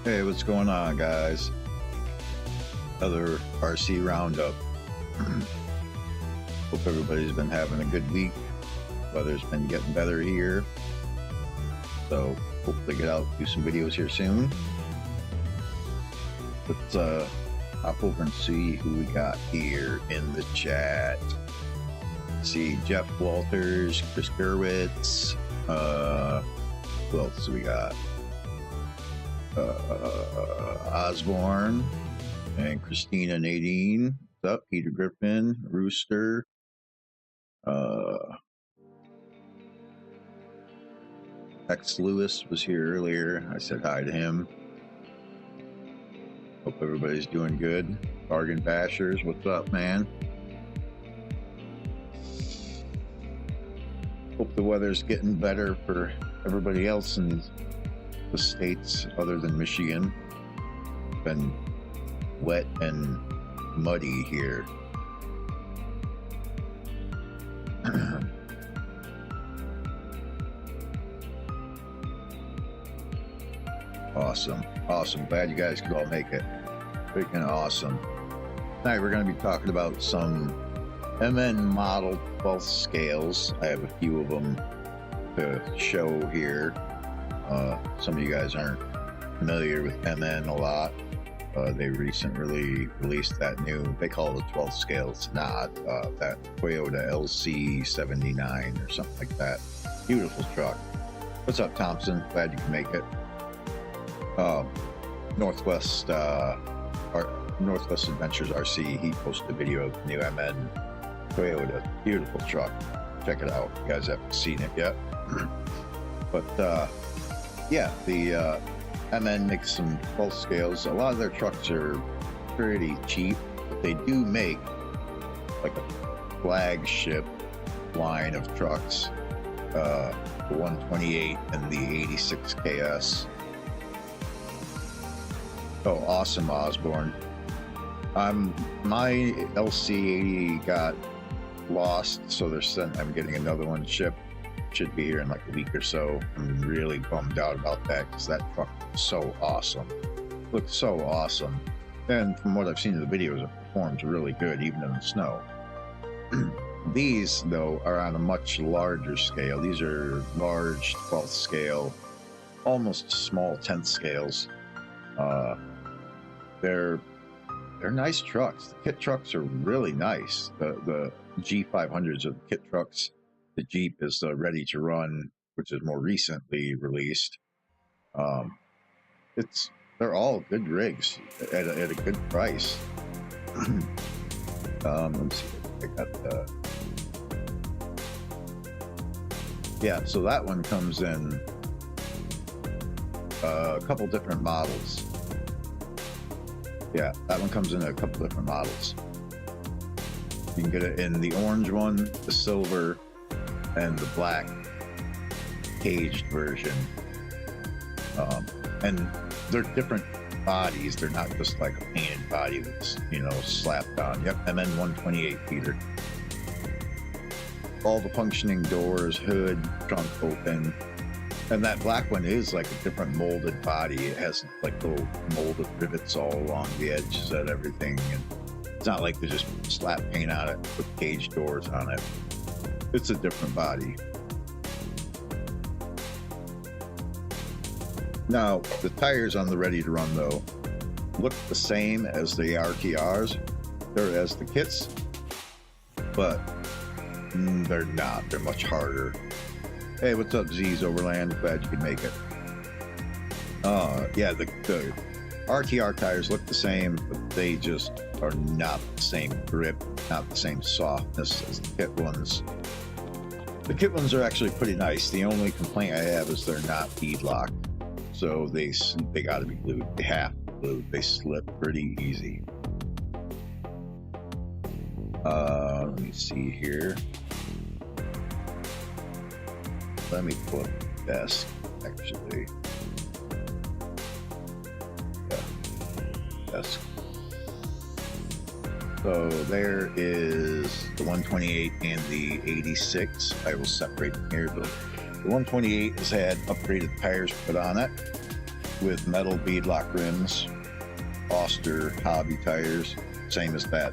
Hey, what's going on, guys? Another RC Roundup. Hope everybody's been having a good week. Weather's been getting better here, so hopefully get out and do some videos here soon. Let's hop over and see who we got here in the chat. See Jeff Walters, Chris Gerwitz, who else do we got? Osborne and Christina Nadine. What's up? Peter Griffin, Rooster, X Lewis was here earlier. I said hi to him. Hope everybody's doing good. Bargain Bashers, what's up, man? Hope the weather's getting better for everybody else in the states other than Michigan. Been wet and muddy here. Awesome. Glad you guys could all make it. Freaking awesome. Tonight we're going to be talking about some MN model 12th scales. I have a few of them to show here. Some of you guys aren't familiar with MN a lot. They recently released that new, they call it the 12th scale. It's not, that Toyota LC79 or something like that. Beautiful truck. What's up, Thompson? Glad you can make it. Northwest Adventures RC, he posted a video of the new MN Toyota. Beautiful truck. Check it out. You guys haven't seen it yet. But yeah, the MN makes some 12 scales. A lot of their trucks are pretty cheap, but they do make like a flagship line of trucks, the 128 and the 86 KS. Oh, awesome, Osborne. My LC80 got lost, so I'm getting another one shipped. Should be here in like a week or so. I'm really bummed out about that because that truck is so awesome. Looks so awesome. And from what I've seen in the videos, it performs really good even in the snow. These, though, are on a much larger scale. These are large 12th scale, almost small 10th scales. They're nice trucks. The kit trucks are really nice. The G500s are the kit trucks. The Jeep is the Ready to Run, which is more recently released. They're all good rigs at a good price. Let's see. I got yeah. So that one comes in a couple different models. Yeah, that one comes in a couple different models. You can get it in the orange one, the silver, and the black caged version. And they're different bodies. They're not just like a painted body that's, slapped on. Yep, MN 128 Peter. All the functioning doors, hood, trunk open. And that black one is like a different molded body. It has like little molded rivets all along the edges and everything. And it's not like they just slap paint on it, put cage doors on it. It's a different body. Now, the tires on the Ready to Run, though, look the same as the RTRs. They're as the kits, but they're not. They're much harder. Hey, what's up, Z's Overland? Glad you could make it. Yeah, the RTR tires look the same, but they just are not the same grip, not the same softness as the kit ones. The kit ones are actually pretty nice. The only complaint I have is they're not beadlocked, so they got to be glued. They have to be glued. They slip pretty easy. Let me see here. Let me pull up the desk, actually. Yeah, desk. So there is the 128 and the 86. I will separate them here, but the 128 has had upgraded tires put on it. with metal beadlock rims, Foster hobby tires, same as that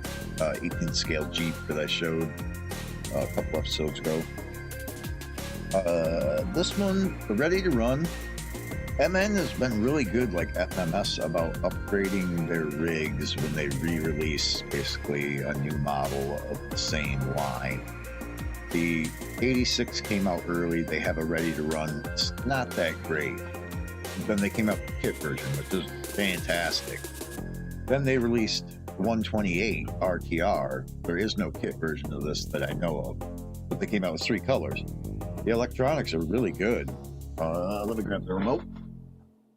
18 scale Jeep that I showed a couple episodes ago. This one, ready to run. MN has been really good, like FMS, about upgrading their rigs when they re-release basically a new model of the same line. The 86 came out early. They have a ready to run. It's not that great. Then they came out with the kit version, which is fantastic. Then they released 128 RTR. There is no kit version of this that I know of, but they came out with 3 colors. The electronics are really good. Let me grab the remote.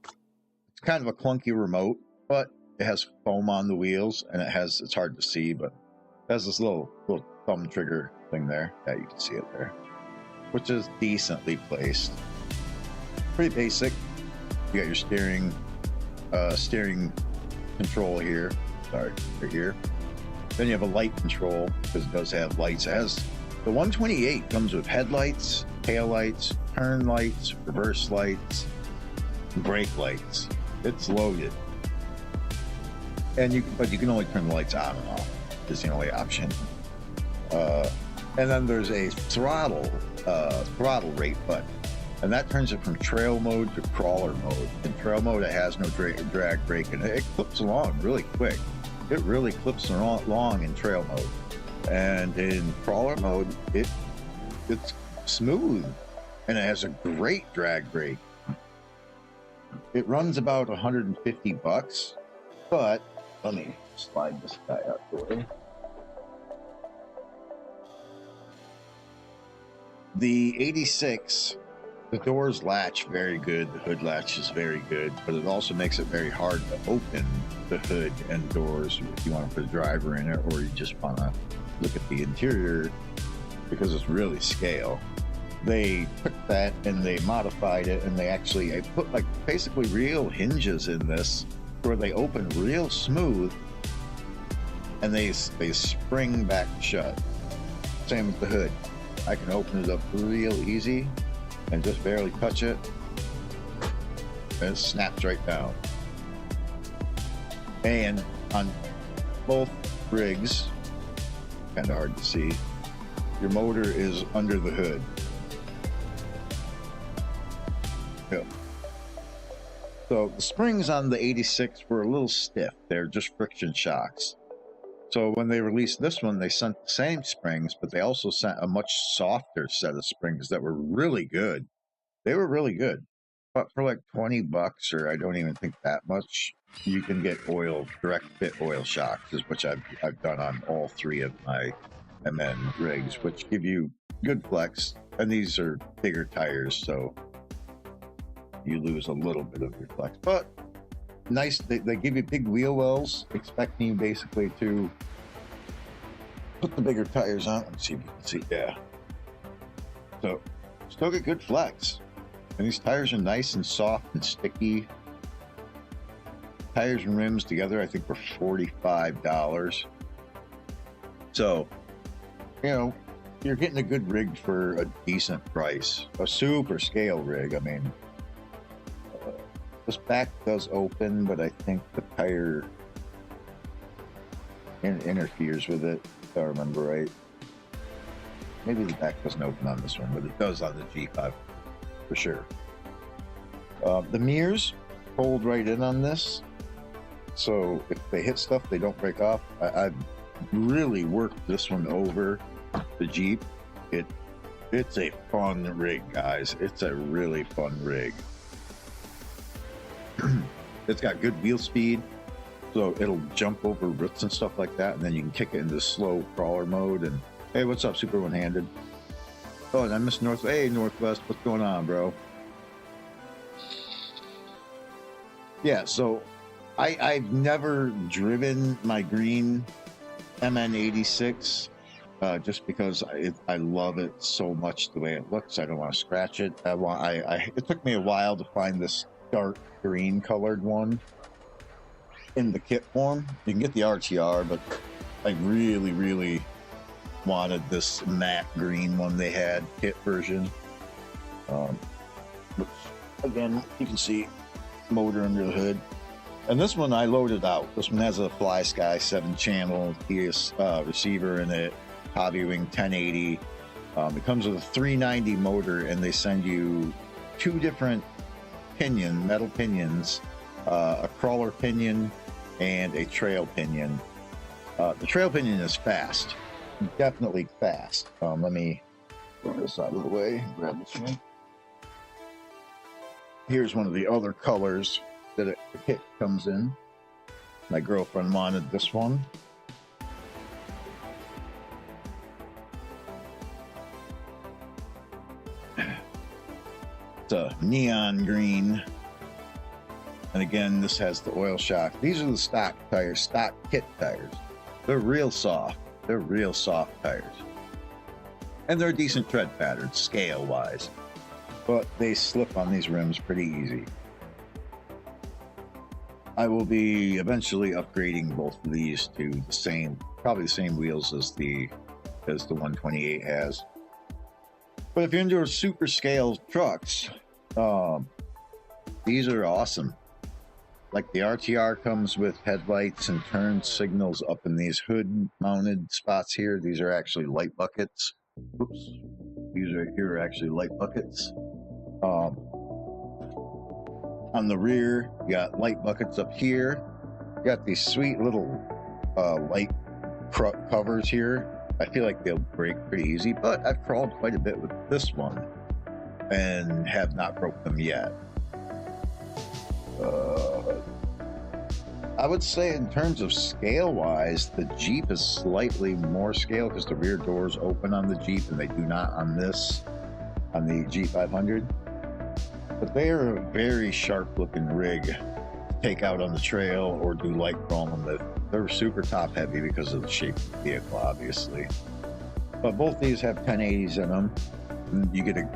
It's kind of a clunky remote, but it has foam on the wheels, and it's hard to see, but it has this little thumb trigger thing there. Yeah, you can see it there, which is decently placed. Pretty basic. You got your steering control here. Sorry, right here. Then you have a light control, because it does have lights. It has the 128 comes with headlights, tail lights, turn lights, reverse lights, brake lights. It's loaded, and but you can only turn the lights on and off. Is the only option. And then there's a throttle rate button, and that turns it from trail mode to crawler mode. In trail mode, it has no drag brake, and it clips along really quick. It really clips along in trail mode, and in crawler mode, it's smooth, and it has a great drag brake. It runs about $150, but let me slide this guy out the way. The 86, the doors latch very good, the hood latch is very good, but it also makes it very hard to open the hood and doors if you want to put a driver in it, or you just want to look at the interior, because it's really scale. They took that and they modified it, and they put like basically real hinges in this where they open real smooth, and they spring back shut. Same with the hood. I can open it up real easy and just barely touch it, and it snaps right down. And on both rigs, kind of hard to see, your motor is under the hood. Yeah. So the springs on the 86 were a little stiff. They're just friction shocks. So when they released this one, they sent the same springs, but they also sent a much softer set of springs that were really good. They were really good. But for like $20, or I don't even think that much, you can get direct fit oil shocks, which I've done on all 3 of my MN rigs, which give you good flex. And these are bigger tires, so you lose a little bit of your flex. But nice, they give you big wheel wells, expecting you basically to put the bigger tires on. Let's see if you can see. Yeah. So still get good flex. And these tires are nice and soft and sticky. Tires and rims together, I think, were $45. So, you know, you're getting a good rig for a decent price. A super scale rig. I mean, this back does open, but I think the tire interferes with it, if I remember right. Maybe the back doesn't open on this one, but it does on the G5 for sure. The mirrors hold right in on this, so if they hit stuff, they don't break off. I've really worked this one over the Jeep. It's a fun rig, guys. It's a really fun rig. It's got good wheel speed, so it'll jump over roots and stuff like that, and then you can kick it into slow crawler mode. And hey, what's up, Super One-Handed? Oh, and I missed Northwest. Hey, Northwest, what's going on, bro? Yeah, so I've never driven my green MN86 just because I love it so much the way it looks. I don't want to scratch it. It took me a while to find this dark green colored one in the kit form. You can get the RTR, but I really wanted this matte green one they had, kit version. Which again, you can see motor under the hood. And this one I loaded out. This one has a Fly Sky 7-channel receiver in it, Hobby Wing 1080. It comes with a 390 motor, and they send you 2 different metal pinions, a crawler pinion and a trail pinion. The trail pinion is fast, definitely fast. Let me put this out of the way, grab this one. Here's one of the other colors that the kit comes in. My girlfriend wanted this one. It's a neon green. And again, this has the oil shock. These are the stock tires, stock kit tires. They're real soft. They're real soft tires. And they're decent tread patterns, scale-wise. But they slip on these rims pretty easy. I will be eventually upgrading both of these to the same, probably the same wheels as the 128 has. But if you're into super scale trucks, these are awesome. Like the RTR comes with headlights and turn signals up in these hood mounted spots here. These are actually light buckets. Oops. These right here are actually light buckets. On the rear, you got light buckets up here. You got these sweet little light covers here. I feel like they'll break pretty easy, but I've crawled quite a bit with this one and have not broke them yet. I would say in terms of scale-wise, the Jeep is slightly more scale because the rear doors open on the Jeep and they do not on the G500. But they are a very sharp-looking rig to take out on the trail or do light crawling with. They're super top-heavy because of the shape of the vehicle, obviously. But both these have 1080s in them.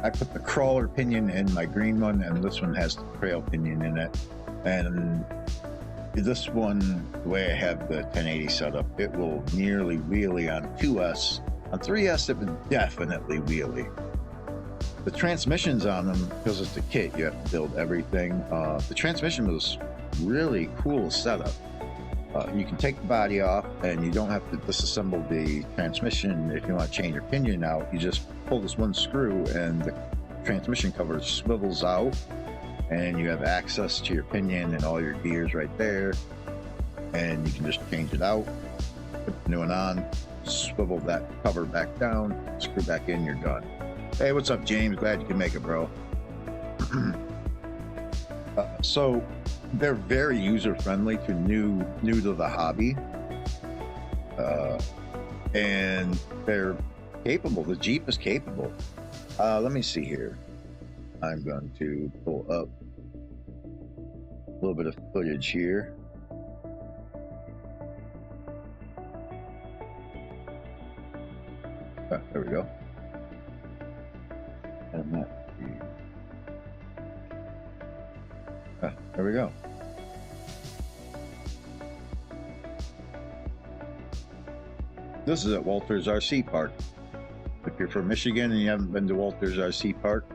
I put the crawler pinion in my green one, and this one has the trail pinion in it. And this one, the way I have the 1080 set up, it will nearly wheelie on 2S. On 3S, it would definitely wheelie. The transmissions on them, because it's a kit, you have to build everything. The transmission was really cool setup. You can take the body off and you don't have to disassemble the transmission. If you want to change your pinion out, you just pull this one screw and the transmission cover swivels out and you have access to your pinion and all your gears right there. And you can just change it out, put the new one on, swivel that cover back down, screw back in, you're done. Hey, what's up, James? Glad you can make it, bro. So they're very user-friendly to new to the hobby, and they're capable. The Jeep is capable. Let me see here. I'm going to pull up a little bit of footage here. There we go. And that. There we go. This is at Walters RC Park. If you're from Michigan and you haven't been to Walters RC Park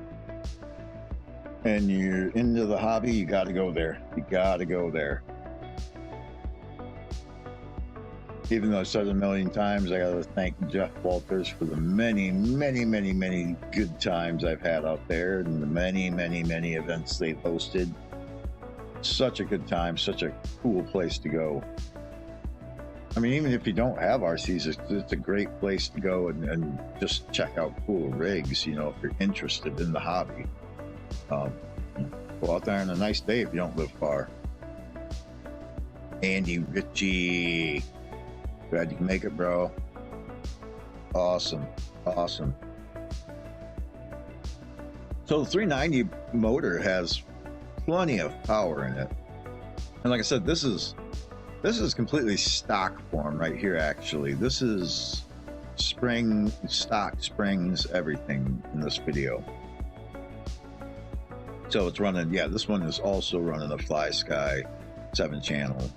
and you're into the hobby, you got to go there. You got to go there. Even though I said it a million times, I got to thank Jeff Walters for the many, many, many, many good times I've had out there and the many, many, many events they've hosted. Such a good time, such a cool place to go. I mean, even if you don't have RCs, it's a great place to go and just check out cool rigs, you know, if you're interested in the hobby. Go out there on a nice day if you don't live far. Andy Ritchie. Glad you can make it, bro. Awesome. Awesome. So the 390 motor has plenty of power in it. And like I said, this is completely stock form right here, actually. This is stock springs, everything in this video. So it's running, yeah, this one is also running a Fly Sky 7-channel.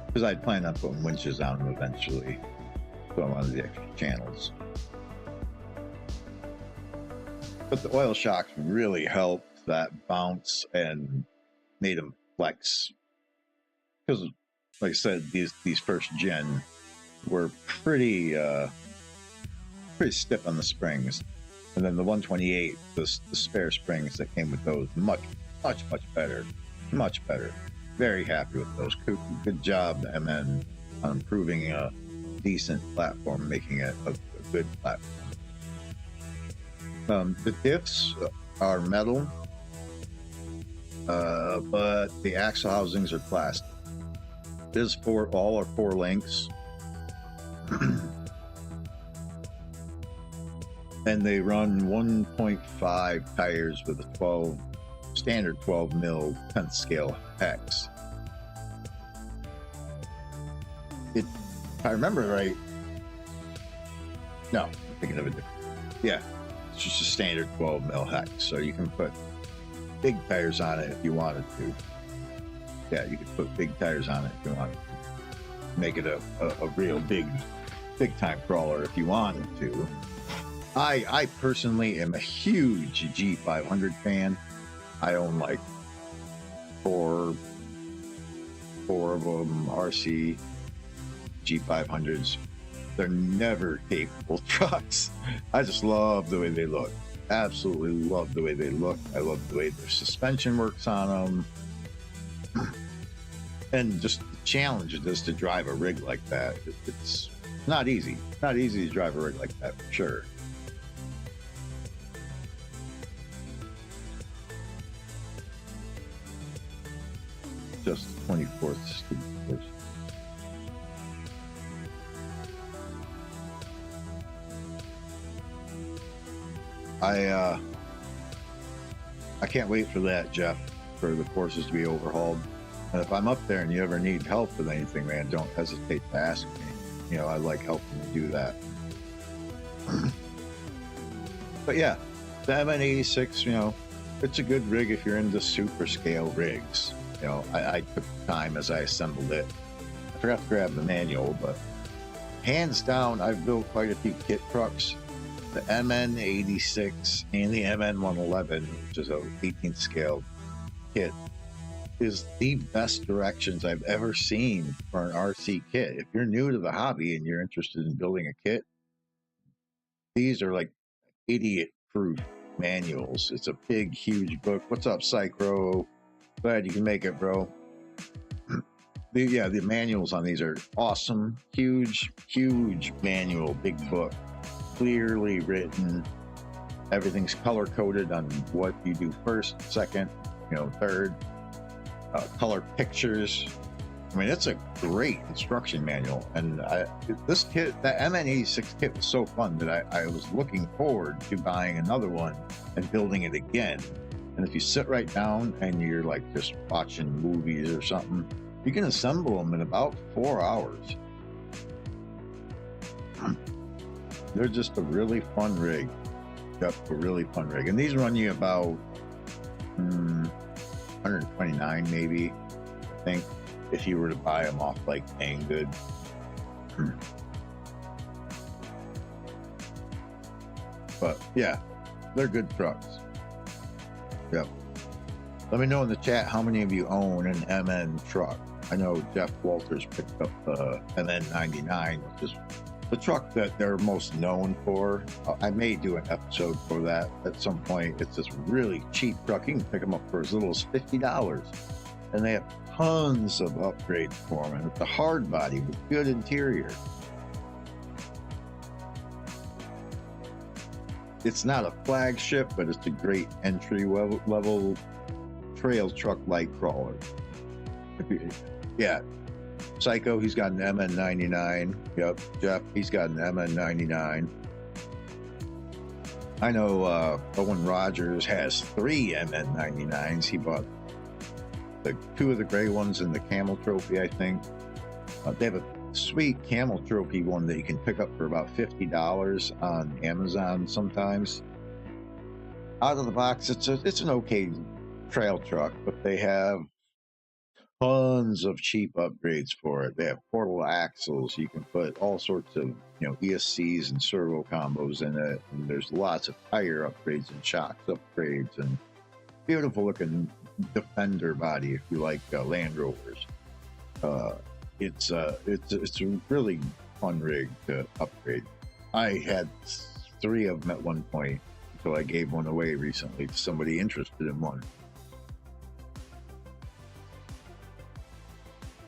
Because I'd planned on putting winches on them eventually. So I wanted the extra channels. But the oil shocks really helped that bounce and made them flex. Because, like I said, these first gen were pretty stiff on the springs, and then the 128, the spare springs that came with those, much better, much better. Very happy with those. Good job, MN, on improving a decent platform, making it a good platform. The diffs are metal, but the axle housings are plastic. This all are 4 links. And they run 1.5 tires with a standard 12 mil 10th scale hex. If I remember right, no, I'm thinking of it different. Yeah, it's just a standard 12 mil hex, so you can put big tires on it if you wanted to. Yeah, you could put big tires on it if you wanted to. Make it a real big time crawler if you wanted to. I personally am a huge G500 fan. I own like four of them RC G500s. They're never capable trucks. I just love the way they look. Absolutely love the way they look. I love the way their suspension works on them. And just the challenge it is to drive a rig like that. It's not easy. Not easy to drive a rig like that, for sure. Just 24th Street. I can't wait for that, Jeff, for the courses to be overhauled. And if I'm up there and you ever need help with anything, man, don't hesitate to ask me. You know, I like helping to do that. But yeah, the MN86, you know, it's a good rig if you're into super scale rigs. You know, I took time as I assembled it. I forgot to grab the manual, but hands down, I've built quite a few kit trucks. The MN86 and the MN111, which is a 18th scale kit, is the best directions I've ever seen for an RC kit. If you're new to the hobby and you're interested in building a kit, these are like idiot-proof manuals. It's a big, huge book. What's up, Psychro? Glad you can make it, bro. The manuals on these are awesome. Huge manual, big book. Clearly written. Everything's color-coded on what you do first, second, third. Color pictures. I mean, it's a great instruction manual. And this kit, that MN86 kit, was so fun that I was looking forward to buying another one and building it again. And if you sit right down and you're like just watching movies or something, you can assemble them in about 4 hours. They're just a really fun rig. Yep, a really fun rig. And these run you about 129 maybe, I think, if you were to buy them off like Bang Good. But yeah, they're good trucks. Yep. Let me know in the chat how many of you own an MN truck. I know Jeff Walters picked up the MN99, which is the truck that they're most known for. I may do an episode for that at some point. It's this really cheap truck. You can pick them up for as little as $50. And they have tons of upgrades for them. And it's a hard body with good interior. It's not a flagship, but it's a great entry level trail truck light crawler. Yeah. Psycho, he's got an MN99. Yep. Jeff, he's got an MN99. I know Owen Rogers has 3 MN99s. He bought the 2 of the gray ones and the camel trophy, I think. They have a sweet camel trophy one that you can pick up for about $50 on Amazon sometimes. Out of the box, it's an okay trail truck, but they have tons of cheap upgrades for it. They have portal axles. You can put all sorts of ESCs and servo combos in it. And there's lots of tire upgrades and shocks upgrades, and beautiful looking Defender body if you like Land Rovers. It's a really fun rig to upgrade. I had 3 of them at one point, so I gave one away recently to somebody interested in one.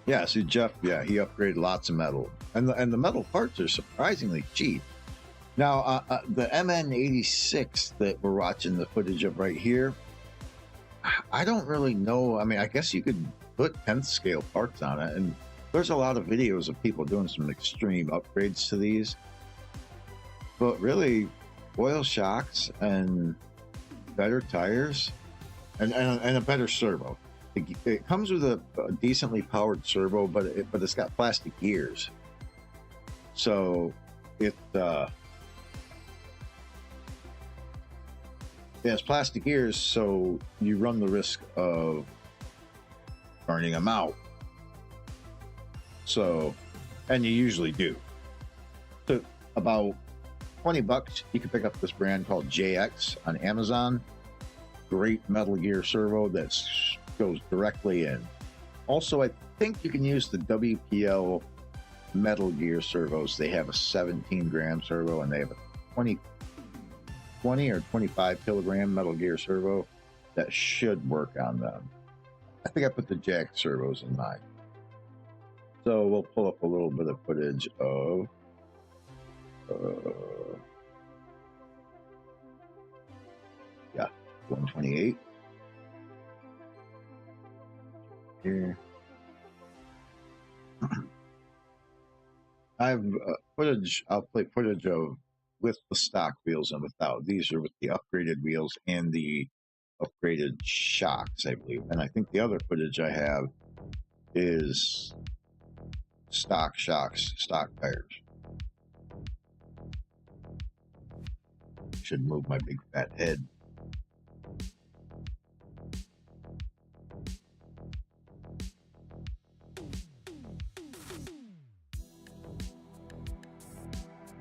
Yeah, see Jeff, yeah, he upgraded lots of metal, and the metal parts are surprisingly cheap. Now, the MN86 that we're watching the footage of right here, I don't really know. I mean, I guess you could put 10th scale parts on it, and there's a lot of videos of people doing some extreme upgrades to these. But really, oil shocks and better tires and a better servo. It comes with a decently powered servo, but it's got plastic gears. So it it's plastic gears, so you run the risk of burning them out. So, and you usually do. So about $20, you can pick up this brand called JX on Amazon. Great Metal Gear servo that goes directly in. Also, I think you can use the WPL Metal Gear servos. They have a 17-gram servo, and they have a 20 or 25 kilogram Metal Gear servo that should work on them. I think I put the Jack servos in mine. So we'll pull up a little bit of footage of yeah, 128 here. I have footage. I'll play footage of with the stock wheels and without. These are with the upgraded wheels and the upgraded shocks, I believe. And I think the other footage I have is stock shocks, stock tires. Should move my big fat head.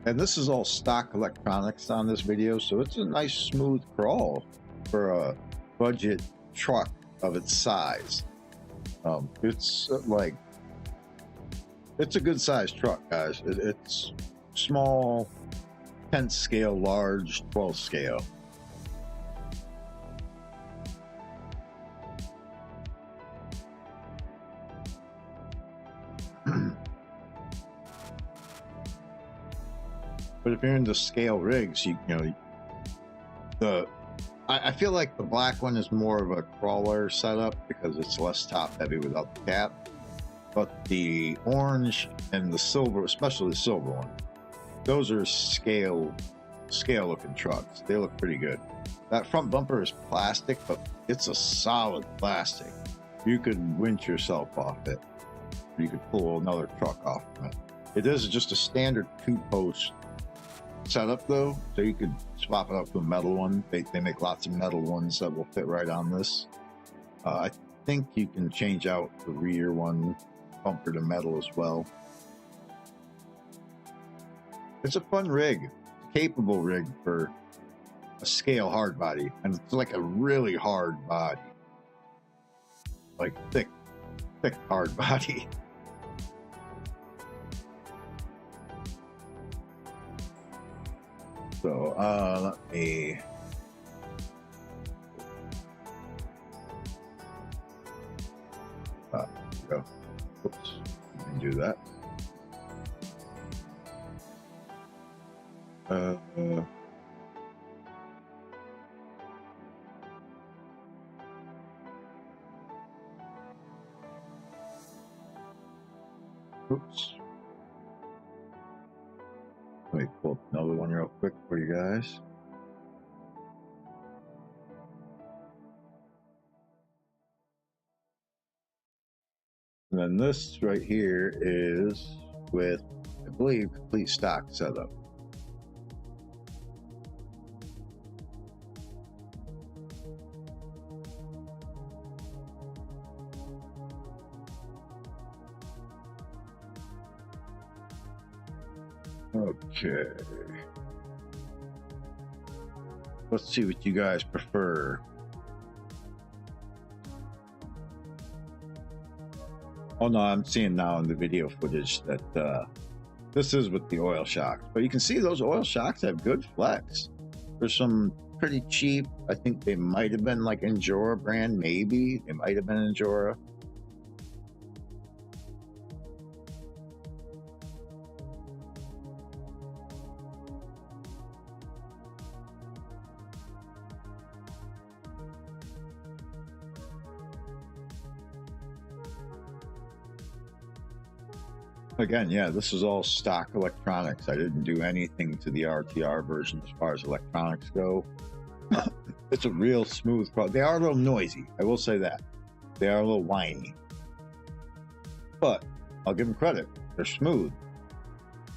And this is all stock electronics on this video, so it's a nice smooth crawl for a budget truck of its size. It's like, it's a good sized truck, guys. It's small, 10th scale, large, 12th scale. But if you're into scale rigs, you know, I feel like the black one is more of a crawler setup because it's less top heavy without the cap. But the orange and the silver, especially the silver one, those are scale looking trucks. They look pretty good. That front bumper is plastic, but it's a solid plastic. You could winch yourself off it. You could pull another truck off from it. It is just a standard 2-post setup though, so you could swap it out to a metal one. They make lots of metal ones that will fit right on this. I think you can change out the rear one bumper to metal as well. It's a fun rig, capable rig for a scale hard body, and it's like a really hard body, like thick hard body. So let me go. Oops, you can do that. Oops. Let me pull up another one real quick for you guys. And then this right here is with, I believe, complete stock setup. Okay. Let's see what you guys prefer. Oh no, I'm seeing now in the video footage that this is with the oil shocks, but you can see those oil shocks have good flex. There's some pretty cheap. I think they might have been like Endura brand, maybe. They might have been Endura. Again, yeah, this is all stock electronics. I didn't do anything to the RTR version as far as electronics go. It's a real smooth car. They are a little noisy, I will say that. They are a little whiny. But I'll give them credit. They're smooth.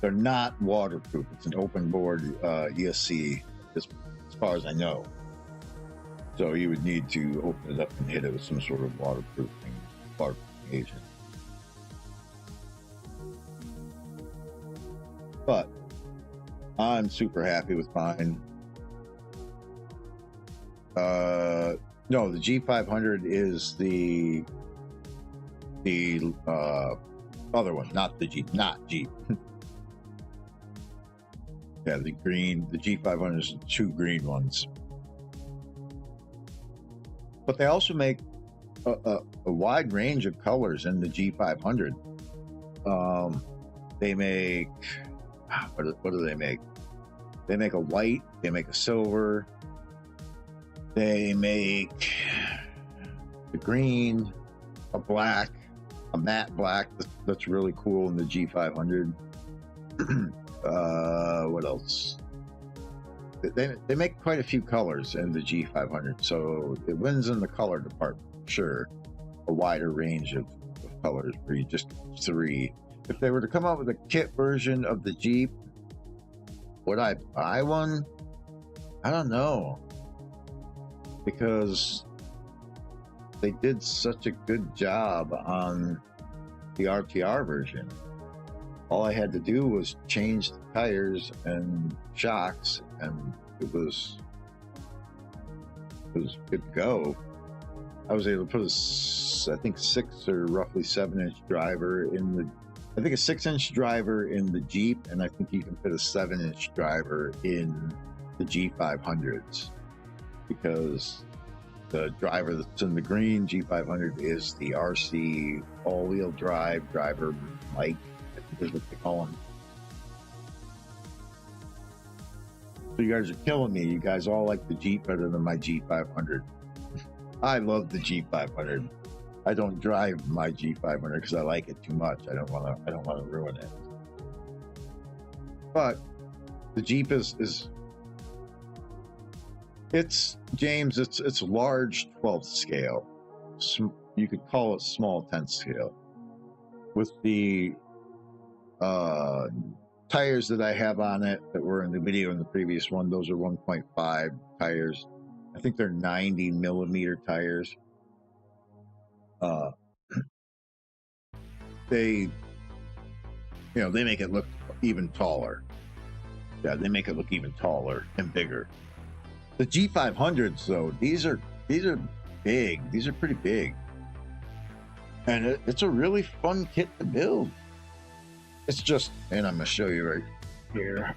They're not waterproof. It's an open board ESC, as far as I know. So you would need to open it up and hit it with some sort of waterproofing agent. But I'm super happy with mine. No, the G500 is the other one, not the Jeep, not Jeep. Yeah, the green, the G500 is the two green ones. But they also make a wide range of colors in the G500. They make, what do they make? They make a white, they make a silver, they make a green, a black, a matte black. That's really cool in the G500. What else? They make quite a few colors in the G500, so it wins in the color department, sure. A wider range of colors where you just three. If they were to come out with a kit version of the Jeep, would I buy one? I don't know, because they did such a good job on the RTR version. All I had to do was change the tires and shocks, and it was good to go. I was able to put I think 6 or roughly 7-inch driver in the, I think a 6-inch driver in the Jeep, and I think you can fit a 7-inch driver in the G500s, because the driver that's in the green G500 is the RC all-wheel drive driver, Mike, I think is what they call him. So you guys are killing me. You guys all like the Jeep better than my G500. I love the G500. I don't drive my G500 because I like it too much. I don't want to ruin it. But the Jeep is it's James. It's large 12th scale. You could call it small 10th scale. With the tires that I have on it that were in the video in the previous one, those are 1.5 tires. I think they're 90 millimeter tires. They make it look even taller. Yeah, they make it look even taller and bigger. The G500s, though, these are big. These are pretty big, and it's a really fun kit to build. It's just, and I'm gonna show you right here.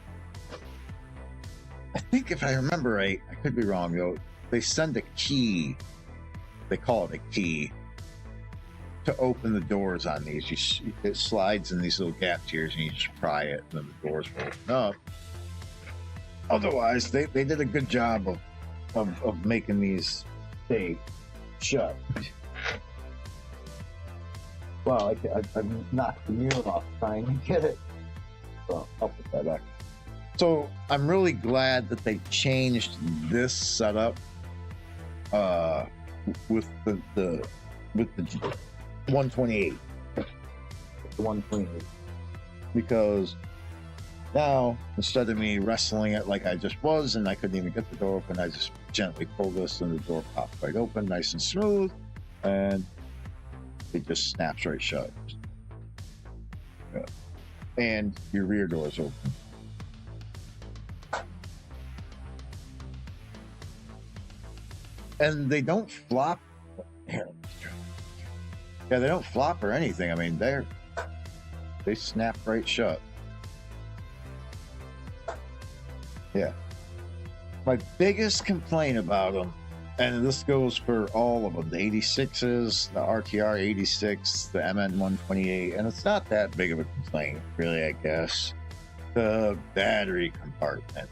I think if I remember right, I could be wrong though. They send a key. They call it a key to open the doors on these. It slides in these little gap tiers, and you just pry it, and then the doors will open up. Otherwise, they did a good job of making these stay shut. Wow, I've knocked the mirror off trying to get it. So I'll put that back. So I'm really glad that they changed this setup with the 128. The 128. Because now, instead of me wrestling it like I just was, and I couldn't even get the door open, I just gently pull this and the door pops right open, nice and smooth, and it just snaps right shut. Yeah. And your rear door is open. And they don't flop. Here, Yeah, they don't flop or anything. I mean, they snap right shut. Yeah. My biggest complaint about them, and this goes for all of them, the 86s, the RTR 86, the MN 128, and it's not that big of a complaint, really, I guess. The battery compartment.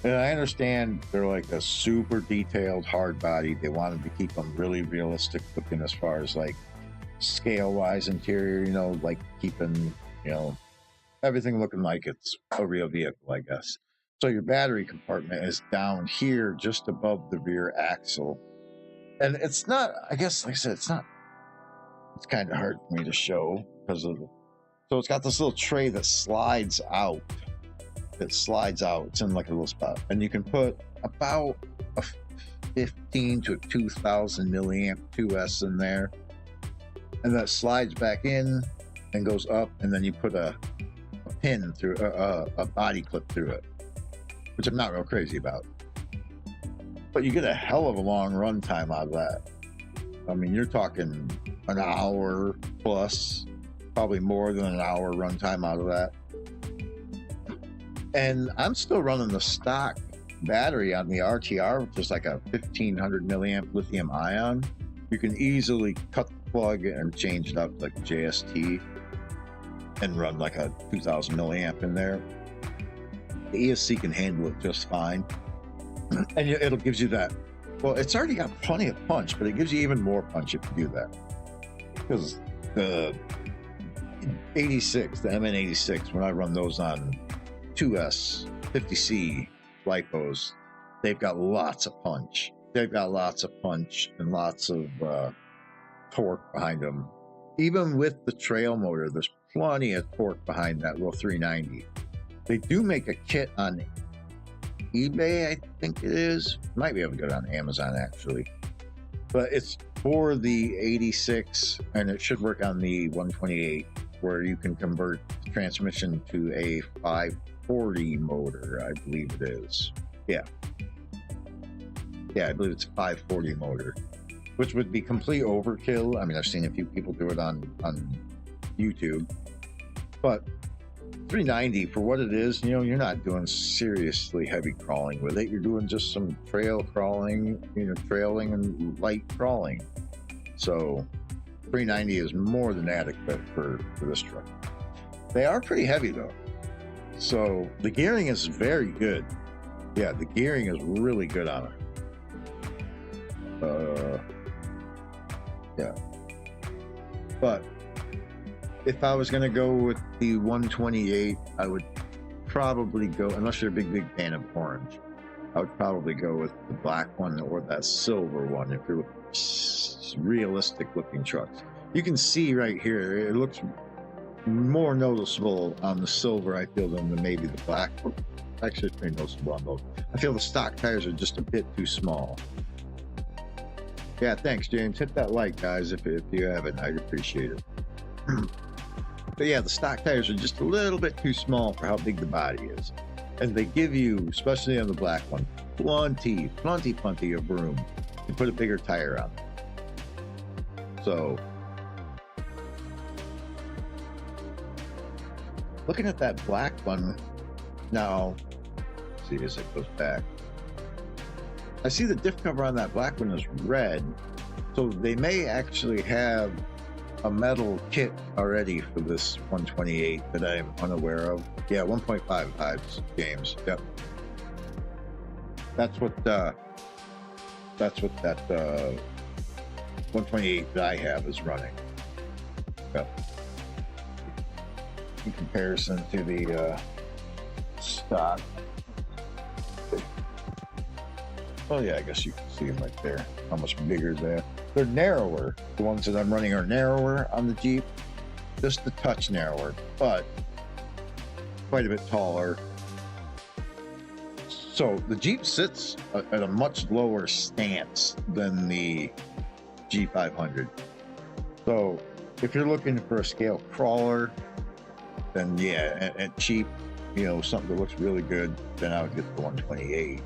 And I understand they're like a super detailed hard body. They wanted to keep them really realistic looking as far as like scale wise interior, you know, like keeping, you know, everything looking like it's a real vehicle, I guess. So your battery compartment is down here just above the rear axle. And it's not, I guess, like I said, it's kind of hard for me to show because of, so it's got this little tray that slides out. It's in like a little spot. And you can put about a 15 to 2,000 milliamp 2S in there. And that slides back in and goes up. And then you put a pin through, a body clip through it, which I'm not real crazy about. But you get a hell of a long run time out of that. I mean, you're talking an hour plus, probably more than an hour run time out of that. And I'm still running the stock battery on the RTR, which is like a 1500 milliamp lithium ion. You can easily cut the plug and change it up like JST and run like a 2000 milliamp in there. The ESC can handle it just fine. And it'll gives you that. Well, it's already got plenty of punch, but it gives you even more punch if you do that. Because the 86, the MN86, when I run those on 2S 50C lipos, they've got lots of punch. They've got lots of punch and lots of torque behind them. Even with the trail motor, there's plenty of torque behind that little 390. They do make a kit on eBay, I think it is. Might be able to get it on Amazon actually. But it's for the 86 and it should work on the 128, where you can convert the transmission to a 540 motor, I believe it is. Yeah, I believe it's a 540 motor, which would be complete overkill. I mean, I've seen a few people do it on YouTube, but 390 for what it is, you know, you're not doing seriously heavy crawling with it. You're doing just some trail crawling, you know, trailing and light crawling. So 390 is more than adequate for this truck. They are pretty heavy though. So the gearing is very good. Yeah, the gearing is really good on it. Yeah. But if I was going to go with the 128, I would probably go, unless you're a big fan of orange, I would probably go with the black one or that silver one if you're looking for realistic looking trucks. You can see right here, it looks more noticeable on the silver, I feel, than maybe the black. Actually, it's pretty noticeable on both. I feel the stock tires are just a bit too small. Yeah, thanks, James. Hit that like, guys, if you haven't. I'd appreciate it. But yeah, the stock tires are just a little bit too small for how big the body is. And they give you, especially on the black one, plenty of room to put a bigger tire on. So, looking at that black one now, see as it goes back, I see the diff cover on that black one is red, so they may actually have a metal kit already for this 128 that I'm unaware of. Yeah, 1.55 games. Yep. That's what that 128 that I have is running. Yep. In comparison to the stock. Oh yeah, I guess you can see them right there. How much bigger they are. They're narrower. The ones that I'm running are narrower on the Jeep. Just a touch narrower, but quite a bit taller. So the Jeep sits at a much lower stance than the G500. So if you're looking for a scale crawler, then yeah, and cheap, you know, something that looks really good, then I would get the 128.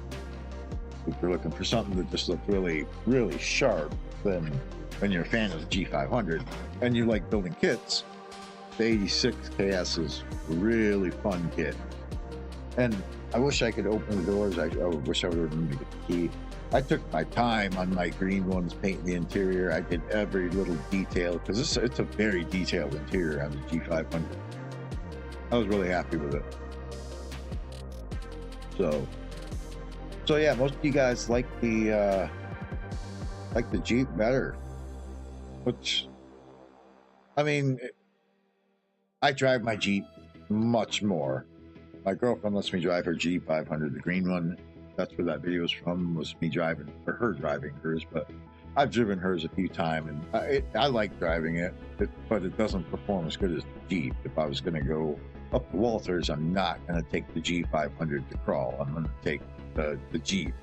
If you're looking for something that just looks really, really sharp, then and you're a fan of the G500 and you like building kits, the 86 KS is a really fun kit. And I wish I could open the doors. I wish I would have remembered to get the key. I took my time on my green ones, painting the interior. I did every little detail because it's a very detailed interior on the G500. I was really happy with it. So yeah, most of you guys like the Jeep better, which, I mean, I drive my Jeep much more. My girlfriend lets me drive her G500, the green one. That's where that video is from, was me driving, or her driving hers, but I've driven hers a few times, and I like driving it, but it doesn't perform as good as the Jeep. If I was going to go up to Walters, I'm not going to take the G500 to crawl. I'm going to take the Jeep.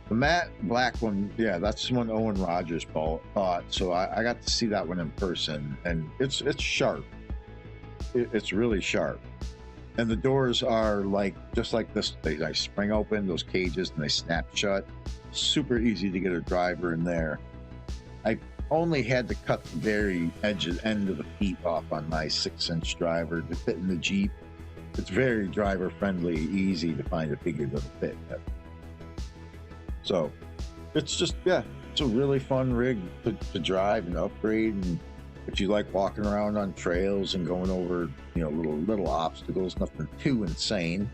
The matte black one, yeah, that's one Owen Rogers bought, so I got to see that one in person, and it's sharp. It's really sharp. And the doors are just like this. They spring open, those cages, and they snap shut. Super easy to get a driver in there. I only had to cut the very end of the feet off on my 6-inch driver to fit in the Jeep. It's very driver friendly, easy to find a figure that'll fit. So it's just, yeah, it's a really fun rig to drive and upgrade. And if you like walking around on trails and going over, little obstacles, nothing too insane.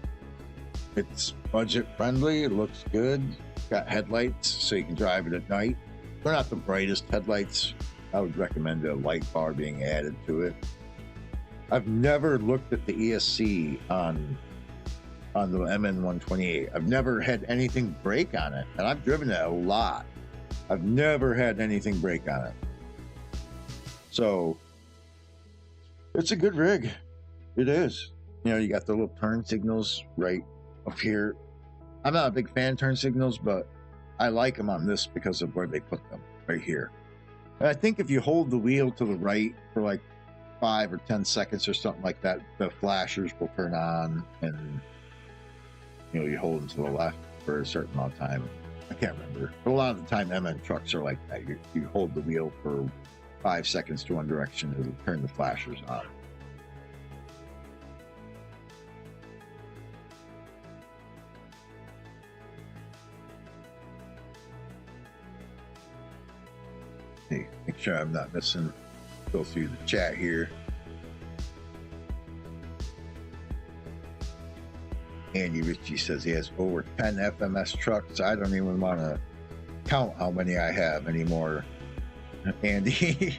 It's budget friendly. It looks good. Got headlights, so you can drive it at night. They're not the brightest headlights. I would recommend a light bar being added to it. I've never looked at the ESC on the MN128. I've never had anything break on it, and I've driven it a lot. I've never had anything break on it. So it's a good rig. It is. You got the little turn signals right up here. I'm not a big fan of turn signals, but I like them on this because of where they put them, right here. And I think if you hold the wheel to the right for like 5 or 10 seconds or something like that, the flashers will turn on, and you hold them to the left for a certain amount of time. I can't remember, but a lot of the time MN trucks are like that. You hold the wheel for 5 seconds to one direction, it'll turn the flashers on. Hey, make sure I'm not missing. Go through the chat here. Andy Ritchie says he has over 10 FMS trucks. I don't even want to count how many I have anymore, Andy.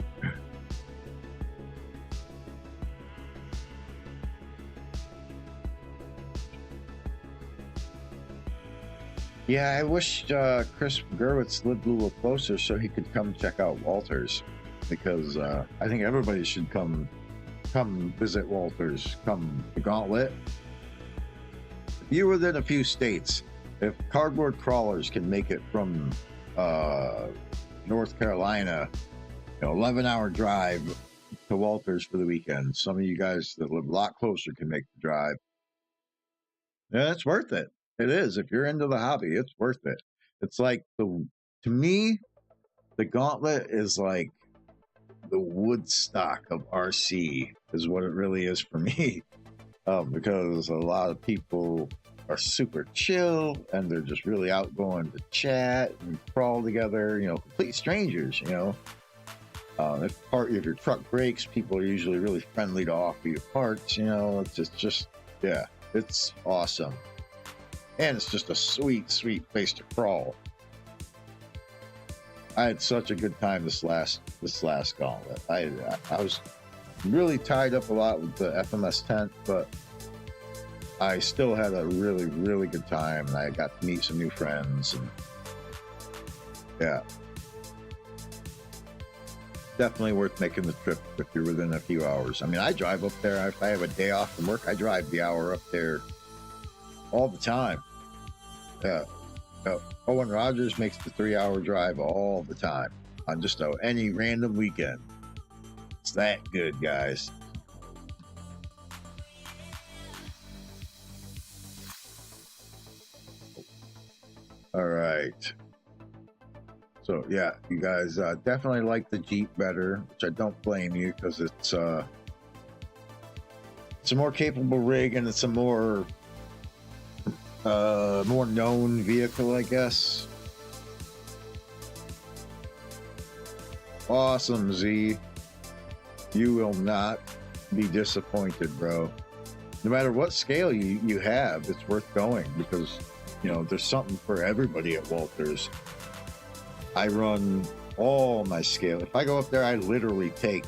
Yeah, I wish Chris Gerwitz lived a little closer so he could come check out Walters, because I think everybody should come visit Walters, come the Gauntlet. If you're within a few states, if cardboard crawlers can make it from North Carolina, 11-hour drive to Walters for the weekend, some of you guys that live a lot closer can make the drive. Yeah, it's worth it. It is. If you're into the hobby, it's worth it. It's like to me, the Gauntlet is like the Woodstock of RC, is what it really is for me. Because a lot of people are super chill and they're just really outgoing to chat and crawl together, complete strangers, if your truck breaks, people are usually really friendly to offer you parts, it's just, yeah, it's awesome. And it's just a sweet, sweet place to crawl. I had such a good time this last Gauntlet. I was really tied up a lot with the FMS tent, but I still had a really, really good time, and I got to meet some new friends, and yeah, definitely worth making the trip if you're within a few hours. I mean, I drive up there. If I have a day off from work, I drive the hour up there all the time. Yeah. Owen Rogers makes the 3-hour drive all the time on just any random weekend. It's that good, guys. All right. So yeah, you guys definitely like the Jeep better, which I don't blame you, because it's a more capable rig and it's a more known vehicle, I guess. Awesome, Z. You will not be disappointed, bro. No matter what scale you have, it's worth going, because you know there's something for everybody at Walters. I run all my scale. If I go up there, I literally take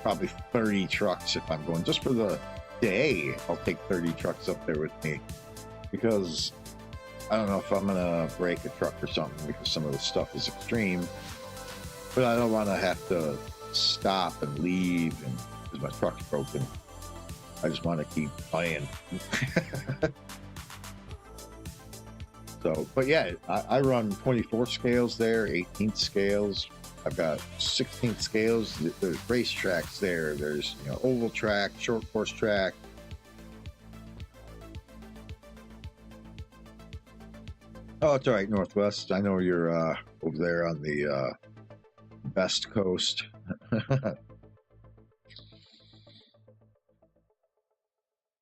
probably 30 trucks if I'm going. Just for the day, I'll take 30 trucks up there with me, because I don't know if I'm gonna break a truck or something, because some of the stuff is extreme, but I don't want to have to stop and leave and because my truck's broken. I just want to keep playing. So, but yeah, I run 24 scales there, 18 scales. I've got 16 scales. There's race tracks there. There's, you know, oval track, short course track. Oh, it's all right, Northwest. I know you're over there on the West Coast.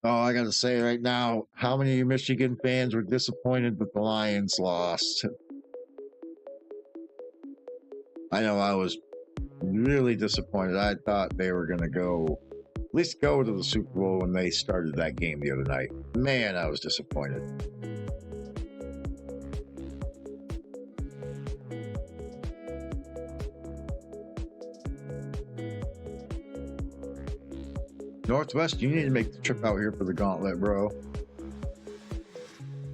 Oh, I gotta say right now, how many Michigan fans were disappointed that the Lions lost? I know I was really disappointed. I thought they were gonna go, at least go to the Super Bowl when they started that game the other night. Man, I was disappointed. Northwest, you need to make the trip out here for the gauntlet, bro.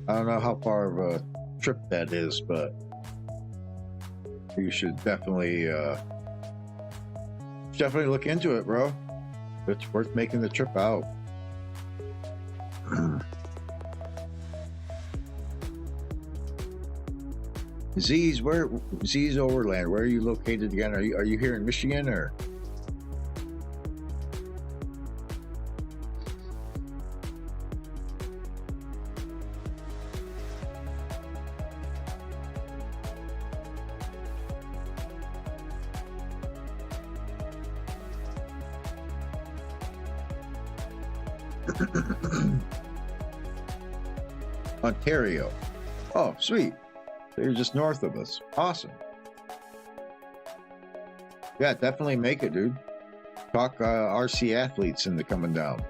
I don't know how far of a trip that is, but you should definitely look into it, bro. It's worth making the trip out. Z's Overland. Where are you located again? Are you here in Michigan or? Ontario. Oh, sweet. So you're just north of us. Awesome. Yeah, definitely make it, dude. Talk RC athletes into coming down.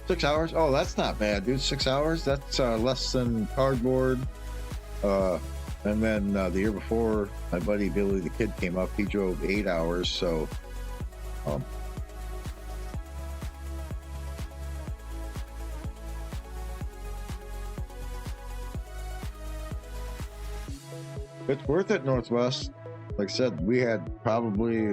Six hours? Oh, that's not bad, dude. 6 hours? That's less than cardboard. And then the year before, my buddy Billy the Kid came up. He drove 8 hours. So, it's worth it, Northwest. Like I said, we had probably,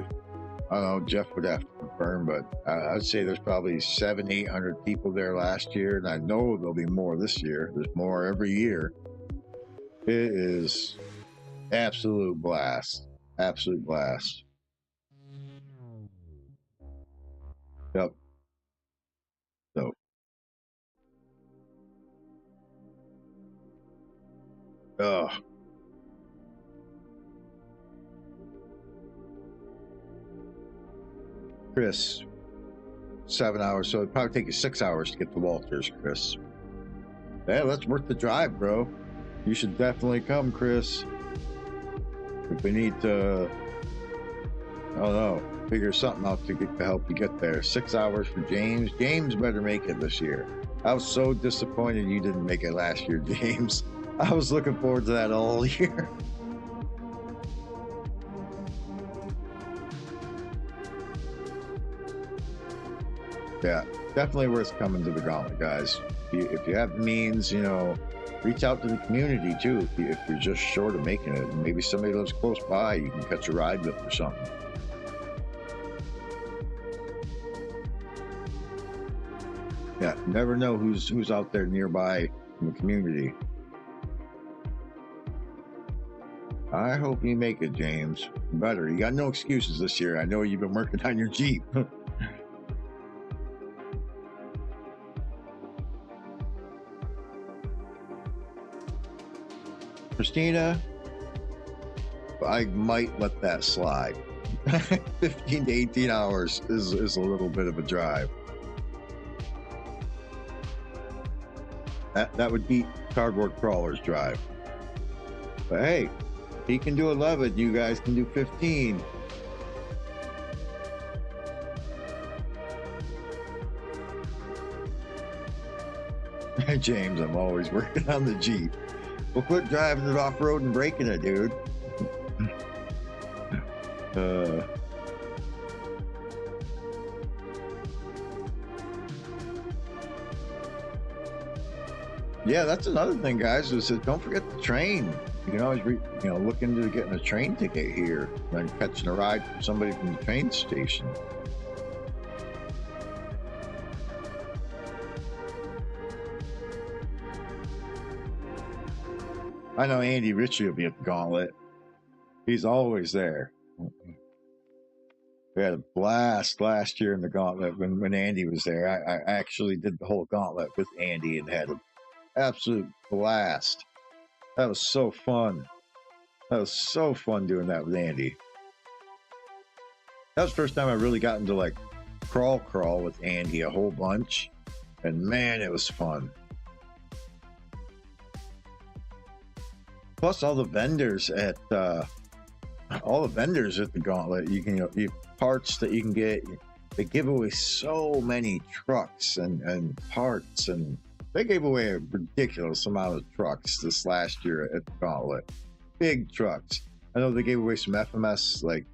I don't know, Jeff would have to confirm, but I'd say there's probably 700-800 people there last year, and I know there'll be more this year. There's more every year. It is absolute blast. Absolute blast. Yep. So. Oh. Chris, 7 hours, so it'd probably take you 6 hours to get to Walters, Chris. Yeah, that's worth the drive, bro. You should definitely come, Chris. If we need to, I don't know, figure something out to help you get there. 6 hours for James. James better make it this year. I was so disappointed you didn't make it last year, James. I was looking forward to that all year. Yeah, definitely worth coming to the gauntlet, guys. If you have means, you know, reach out to the community too. If you're just short of making it, maybe somebody lives close by, you can catch a ride with or something. Yeah, never know who's out there nearby in the community. I hope you make it, James. Better. You got no excuses this year. I know you've been working on your Jeep. Christina, I might let that slide. 15 to 18 hours is a little bit of a drive. That would beat Cardboard Crawler's drive. But hey, he can do 11. You guys can do 15. James, I'm always working on the Jeep. Well, quit driving it off-road and breaking it, dude. Yeah, that's another thing, guys. Is that don't forget the train. You can always, look into getting a train ticket here and catching a ride from somebody from the train station. I know Andy Ritchie will be at the Gauntlet. He's always there. We had a blast last year in the Gauntlet when Andy was there. I actually did the whole Gauntlet with Andy and had an absolute blast. That was so fun. That was so fun doing that with Andy. That was the first time I really got into like crawl with Andy a whole bunch. And man, it was fun. Plus all the vendors at the Gauntlet, you can you parts that you can get. They give away so many trucks and parts, and they gave away a ridiculous amount of trucks this last year at the Gauntlet. Big trucks. I know they gave away some FMS, like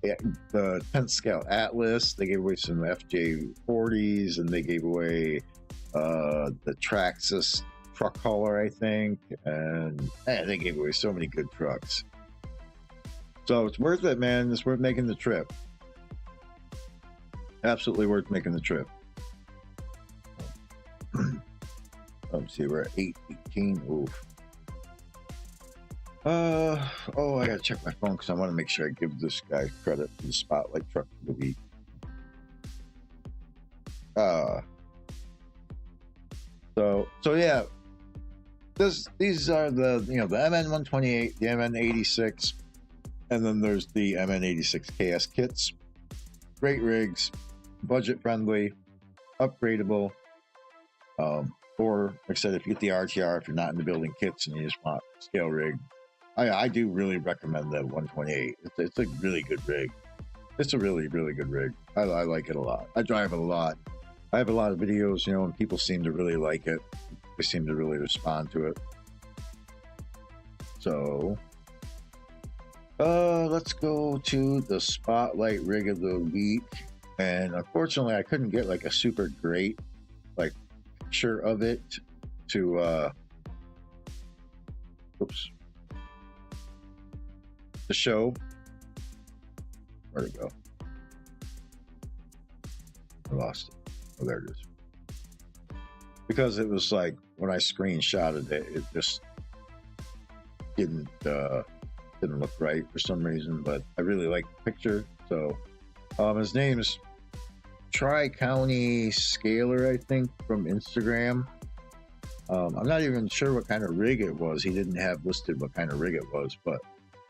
the 10th scale Atlas. They gave away some FJ40s, and they gave away the Traxxas truck hauler, I think, and they gave away so many good trucks. So it's worth it, man. It's worth making the trip. Absolutely worth making the trip. Let's see, we're at 8:18. Oof. I gotta check my phone because I want to make sure I give this guy credit for the Spotlight Truck of the Week. So yeah. These are the the MN128, the MN86, and then there's the MN86 KS kits. Great rigs, budget friendly, upgradable. Or like I said, if you get the RTR, if you're not into building kits and you just want a scale rig, I do really recommend the 128. It's a really good rig. It's a really, really good rig. I like it a lot. I drive it a lot. I have a lot of videos, and people seem to really like it. They seem to really respond to it. So, let's go to the Spotlight Rig of the Week. And unfortunately, I couldn't get like a super great picture of it to show. Where'd it go? I lost it. Oh, there it is. Because it was like when I screenshotted it, it just didn't look right for some reason. But I really like the picture. So his name is Tri-County Scaler, I think, from Instagram. I'm not even sure what kind of rig it was. He didn't have listed what kind of rig it was, but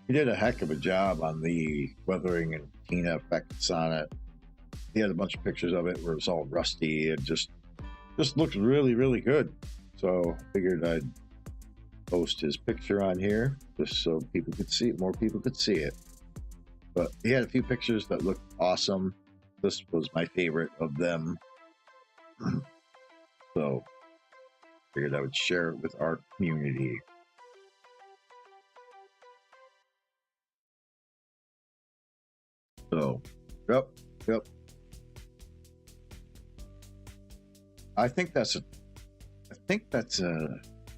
he did a heck of a job on the weathering and patina effects on it. He had a bunch of pictures of it where it's all rusty and just looked really, really good. So I figured I'd post his picture on here just so people could see it, more people could see it. But he had a few pictures that looked awesome. This was my favorite of them. So figured I would share it with our community. So, yep. I think that's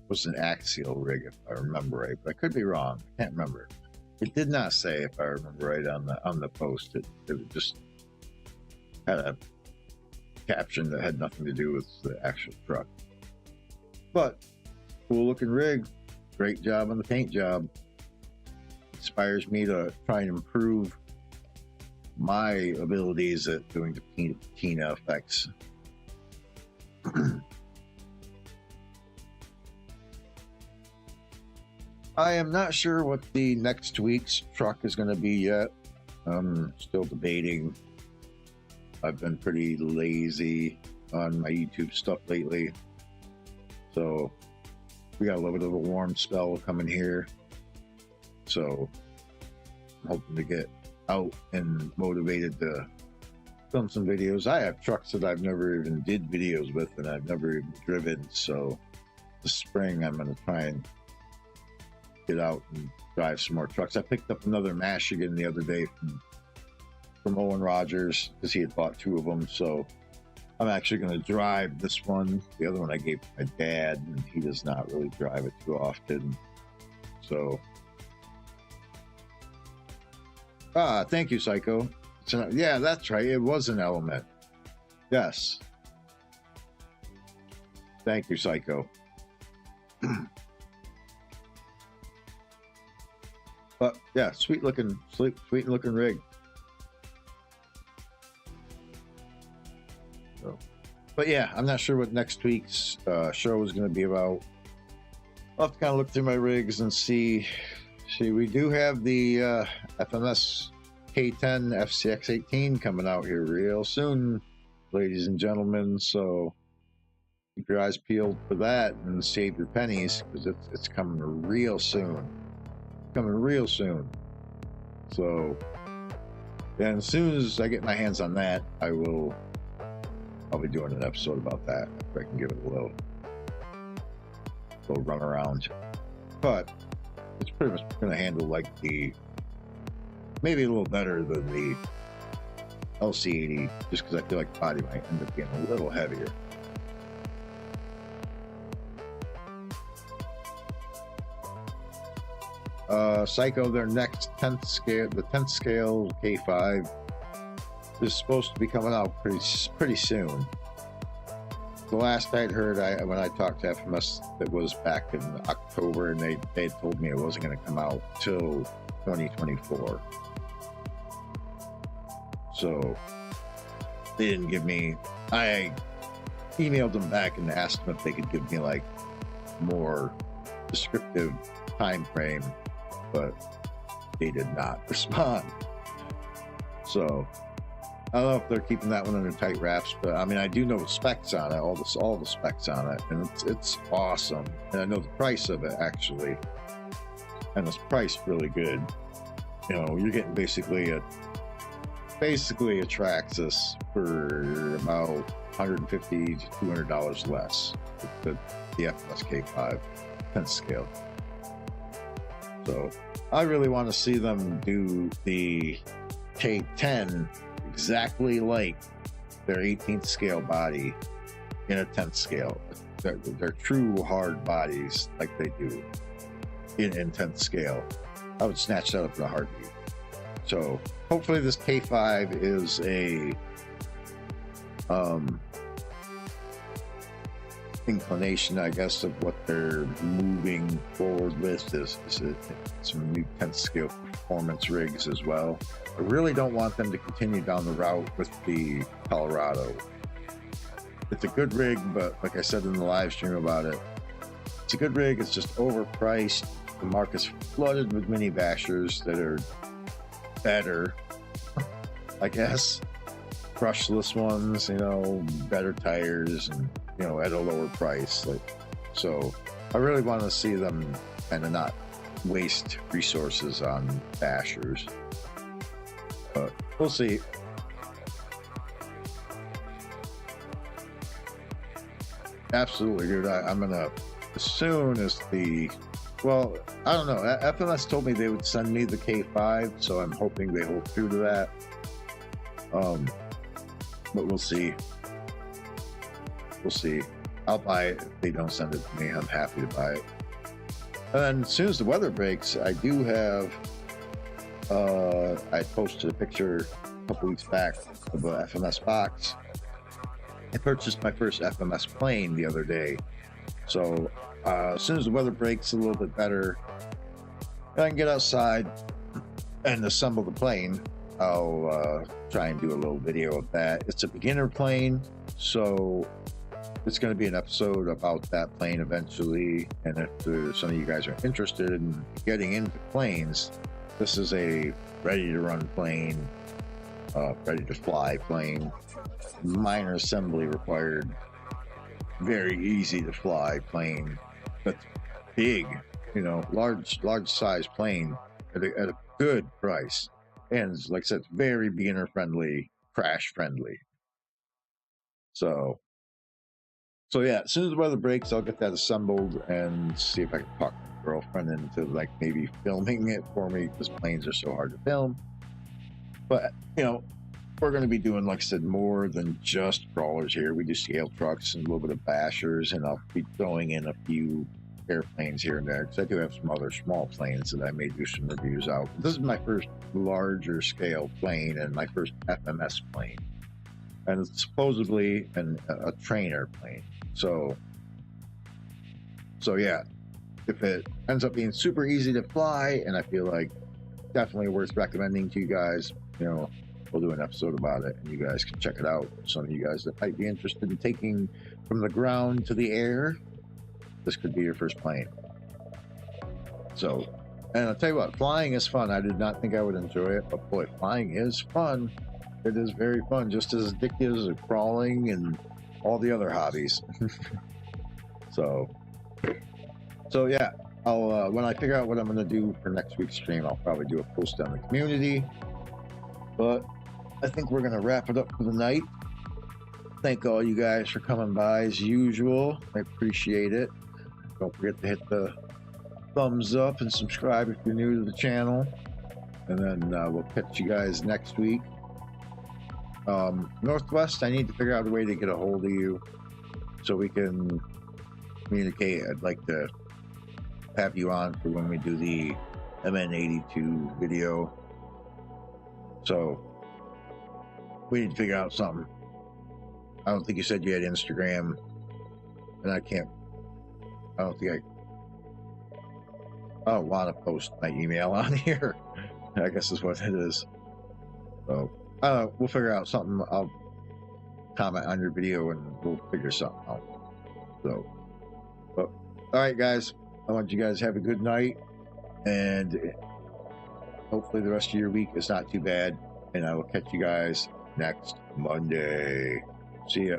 was an axial rig if I remember right, but I could be wrong. I can't remember. It did not say, if I remember right, on the post. It just had a caption that had nothing to do with the actual truck. But cool looking rig. Great job on the paint job. inspires me to try and improve my abilities at doing the patina effects. I am not sure what the next week's truck is going to be yet. I'm still debating. I've been pretty lazy on my YouTube stuff lately. So we got a little bit of a warm spell coming here. So I'm hoping to get out and motivated to film some videos. I have trucks that I've never even did videos with and I've never even driven. So this spring I'm going to try and get out and drive some more trucks. I picked up another Michigan the other day from Owen Rogers because he had bought 2 of them. So I'm actually going to drive this one. The other one I gave to my dad, and he does not really drive it too often. So, thank you, Psycho. Yeah, that's right. It was an element. Yes. Thank you, Psycho. But yeah, sweet looking rig. So, but yeah, I'm not sure what next week's show is going to be about. I'll have to kind of look through my rigs and see. We do have the FMS K10 FCX18 coming out here real soon, ladies and gentlemen. So keep your eyes peeled for that and save your pennies because it's coming real soon. So, and as soon as I get my hands on that, I'll be doing an episode about that. If I can give it a little run around. But it's pretty much going to handle like maybe a little better than the LC80, just because I feel like the body might end up being a little heavier. Psycho, their next 10th scale, the 10th scale K5 is supposed to be coming out pretty soon. The last I'd heard, when I talked to FMS, it was back in October, and they told me it wasn't going to come out till 2024. So they didn't give me. I emailed them back and asked them if they could give me like more descriptive time frame, but they did not respond. So I don't know if they're keeping that one under tight wraps, but I mean, I do know the specs on it, all the specs on it, and it's awesome. And I know the price of it actually, and it's priced really good. You know, you're getting basically a Traxxas for about $150 to $200 less with the FMS K5 10th scale. So I really want to see them do the K10 exactly like their 18th scale body in a 10th scale. They're true hard bodies like they do in 10th scale. I would snatch that up in a heartbeat. So hopefully this K5 is a inclination, I guess, of what they're moving forward with is some new 10th scale performance rigs as well. I really don't want them to continue down the route with the Colorado. It's a good rig, but like I said in the live stream about it, it's a good rig. It's just overpriced. The market's flooded with mini bashers that are better, I guess. Brushless ones, you know, better tires, and you know, at a lower price. So I really want to see them kind of not waste resources on bashers, but we'll see. Absolutely, dude. I'm gonna, as soon as well, I don't know. FMS told me they would send me the K5, so I'm hoping they hold true to that. But we'll see. We'll see. I'll buy it if they don't send it to me. I'm happy to buy it. And then as soon as the weather breaks, I do have. I posted a picture a couple weeks back of a FMS box. I purchased my first FMS plane the other day. So as soon as the weather breaks a little bit better, I can get outside, and assemble the plane, I'll try and do a little video of that. It's a beginner plane, so it's going to be an episode about that plane eventually. And if some of you guys are interested in getting into planes, this is a ready to run plane, ready to fly plane, minor assembly required, very easy to fly plane, but big, you know, large size plane at a good price. And like I said, it's very beginner friendly, crash friendly. So yeah, as soon as the weather breaks, I'll get that assembled and see if I can talk my girlfriend into like maybe filming it for me, because planes are so hard to film. But you know, we're going to be doing, like I said, more than just crawlers here. We do scale trucks and a little bit of bashers, and I'll be throwing in a few airplanes here and there, because I do have some other small planes that I may do some reviews out. This is my first larger scale plane and my first FMS plane, and it's supposedly a train airplane. So yeah, if it ends up being super easy to fly, and I feel like definitely worth recommending to you guys, you know, we'll do an episode about it and you guys can check it out. Some of you guys that might be interested in taking from the ground to the air, this could be your first plane. So, and I'll tell you what, flying is fun. I did not think I would enjoy it, but boy, flying is fun. It is very fun, just as addictive as crawling and all the other hobbies. So yeah, I'll when I figure out what I'm going to do for next week's stream, I'll probably do a post on the community. But I think we're going to wrap it up for the night. Thank all you guys for coming by as usual. I appreciate it. Don't forget to hit the thumbs up and subscribe if you're new to the channel. And then we'll catch you guys next week. Northwest, I need to figure out a way to get a hold of you so we can communicate. I'd like to have you on for when we do the MN82 video. So we need to figure out something. I don't think you said you had Instagram, and I don't want to post my email on here. I guess is what it is. So we'll figure out something. I'll comment on your video and we'll figure something out. So, all right, guys. I want you guys to have a good night, and hopefully the rest of your week is not too bad. And I will catch you guys next Monday. See ya.